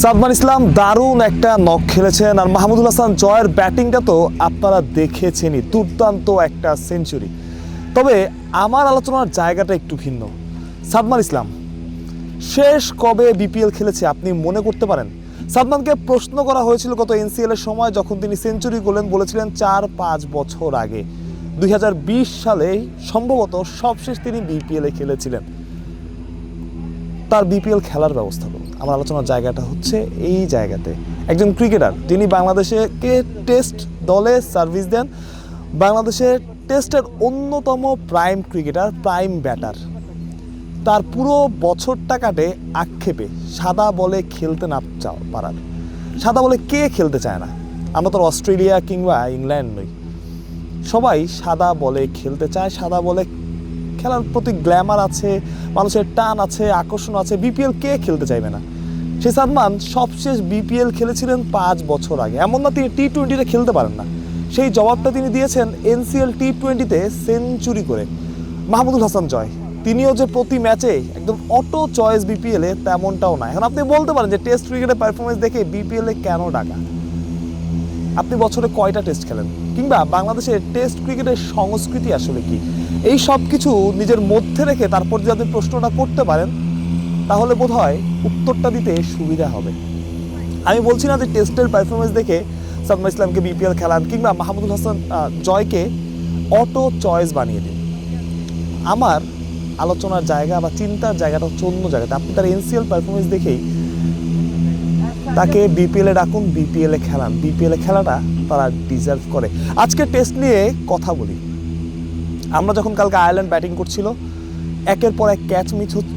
সাদমান ইসলাম দারুণ একটা নক খেলেছেন, আর মাহমুদুল হাসান জয়ের ব্যাটিংটা তো আপনারা দেখেছেনই, দুর্দান্ত একটা সেঞ্চুরি। তবে আমার আলোচনার জায়গাটা একটু ভিন্ন। সাদমান ইসলাম শেষ কবে বিপিএল খেলেছে আপনি মনে করতে পারেন? সাদমানকে প্রশ্ন করা হয়েছিল গত এনসিএল এর সময়, যখন তিনি সেঞ্চুরি করলেন, বলেছিলেন 4-5 বছর আগে 2020 সালে সম্ভবত সবশেষ তিনি বিপিএলে খেলেছিলেন। তার বিপিএল খেলার ব্যবস্থা করুন। আমার আলোচনার জায়গাটা হচ্ছে এই জায়গাতে। একজন ক্রিকেটার যিনি বাংলাদেশকে টেস্ট দলে সার্ভিস দেন, বাংলাদেশের টেস্টের অন্যতম প্রাইম ক্রিকেটার, প্রাইম ব্যাটার, তার পুরো বছরটা কাটে আক্ষেপে সাদা বলে খেলতে না পারার। সাদা বলে কে খেলতে চায় না? আমরা তো অস্ট্রেলিয়া কিংবা ইংল্যান্ড নই, সবাই সাদা বলে খেলতে চায়। সাদা বলে খেলার প্রতি গ্ল্যামার আছে, মানুষের টান আছে, আকর্ষণ আছে। বিপিএল কে খেলতে চাইবে না? সেই সাদমান সবশেষ বিপিএল খেলেছিলেন 5 বছর আগে। এমন না তিনি টি-20-তে খেলতে পারেন না, সেই জবাবটা তিনি দিয়েছেন এনসিএল টি-20-তে সেঞ্চুরি করে। মাহমুদুল হাসান জয়, তিনিও যে প্রতি ম্যাচে একদম অটো চয়েস বিপিএলে, তেমনটাও না। এখন আপনি বলতে পারেন যে টেস্ট ক্রিকেটের পারফরমেন্স দেখে বিপিএলে কেন ডাকা? আপনি বছরে কয়টা টেস্ট খেলেন? কিংবা বাংলাদেশের টেস্ট ক্রিকেটের সংস্কৃতি আসলে কি? এই সব কিছু নিজের মধ্যে রেখে তারপর যদি আপনি প্রশ্নটা করতে পারেন, তাহলে বোধহয় উত্তরটা দিতে সুবিধা হবে। আমি বলছি না যে টেস্টের পারফরমেন্স দেখে সাদমান ইসলামকে বিপিএল খেলান কিংবা মাহমুদুল হাসান জয়কে অটো চয়েস বানিয়ে দিন। আমার আলোচনার জায়গা বা চিন্তার জায়গাটা হচ্ছে অন্য জায়গাতে। আপনি তার এনসিএল পারফরমেন্স দেখেই তাকে বিপিএলে ডাকুন, বিপিএলে খেলান। বিপিএলে খেলাটা তারা ডিজার্ভ করে। আজকে টেস্ট নিয়ে কথা বলি। আমরা যখন কালকে আয়ারল্যান্ড ব্যাটিং করছিল, একের পর এক ক্যাচ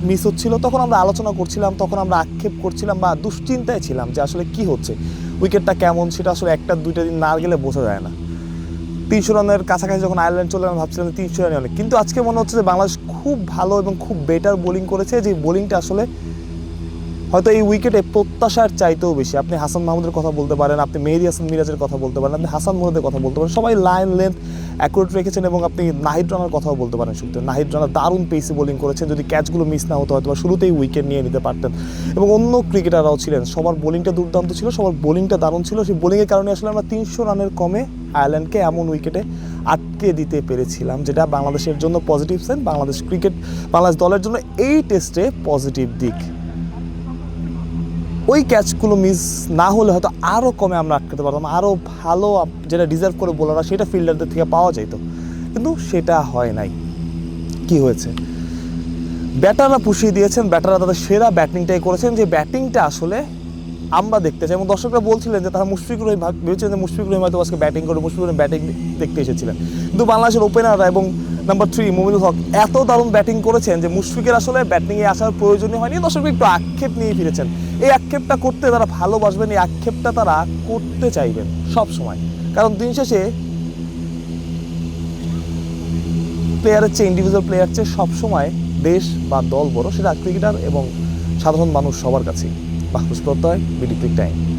মিস হচ্ছিল, তখন আমরা আলোচনা করছিলাম, তখন আমরা আক্ষেপ করছিলাম বা দুশ্চিন্তায় ছিলাম যে আসলে কি হচ্ছে, উইকেটটা কেমন। সেটা আসলে 1-2 দিন না গেলে বোঝা যায় না। 300 রানের কাছাকাছি যখন আয়ারল্যান্ড চলে, আমি ভাবছিলাম 300 রানই অনেক। কিন্তু আজকে মনে হচ্ছে যে বাংলাদেশ খুব ভালো এবং খুব বেটার বোলিং করেছে, যে বোলিংটা আসলে হয়তো এই উইকেটে প্রত্যাশার চাইতেও বেশি। আপনি হাসান মাহমুদের কথা বলতে পারেন, আপনি মেহেদী হাসান মিরাজের কথা বলতে পারেন, আপনি হাসান মুরাদের কথা বলতে পারেন। সবাই লাইন লেন্থ অ্যাকুরেট রেখেছেন, এবং আপনি নাহিদ রানার কথাও বলতে পারেন। শুনতে নাহিদ রানা দারুণ পেসে বোলিং করেছেন। যদি ক্যাচগুলো মিস না হতো হয়তো শুরুতেই উইকেট নিয়ে নিতে পারতেন। এবং অন্য ক্রিকেটাররাও ছিলেন, সবার বোলিংটা দুর্দান্ত ছিল, সবার বোলিংটা দারুণ ছিল। সেই বোলিংয়ের কারণে আসলে আমরা 300 রানের কমে আয়ারল্যান্ডকে এমন উইকেটে আটকে দিতে পেরেছিলাম, যেটা বাংলাদেশের জন্য পজিটিভ সাইন। বাংলাদেশ দলের জন্য এই টেস্টে পজিটিভ দিক। ওই ক্যাচগুলো মিস না হলে হয়তো আরও কমে আমরা আটকাতে পারতাম, আরও ভালো যেটা ডিজার্ভ করে বোলাররা, সেটা ফিল্ডারদের থেকে পাওয়া যেত। কিন্তু সেটা হয় নাই। কি হয়েছে? ব্যাটাররা পুষিয়ে দিয়েছেন, ব্যাটাররা তাদের সেরা ব্যাটিংটাই করেছেন, যে ব্যাটিংটা আসলে আমরা দেখতে চাই। এবং দর্শকরা বলছিলেন যে তারা মুশফিকুর রহিম ভেবেছিলেন যে মুশফিকুর রহিম হয়তো আজকে ব্যাটিং করে, মুশফিকুর রহিম ব্যাটিং দেখতে এসেছিলেন। কিন্তু বাংলাদেশের ওপেনাররা এবং নাম্বার 3 মুমিনুল হক এত দারুণ ব্যাটিং করেছেন যে মুশফিকের আসলে ব্যাটিংয়ে আসার প্রয়োজনই হয়নি। দর্শকরা একটু আক্ষেপ নিয়ে ফিরেছেন। এই আক্ষেপটা করতে তারা ভালোবাসবেন, এই আক্ষেপটা তারা করতে চাইবেন সব সময়। কারণ দিন শেষে প্লেয়ারের চেয়ে, ইন্ডিভিজুয়াল প্লেয়ার চেয়ে সবসময় দেশ বা দল বড়, সেটা ক্রিকেটার এবং সাধারণ মানুষ সবার কাছেই। মাহফুজ প্রত্যয়, বিডি ক্রিক টাইম।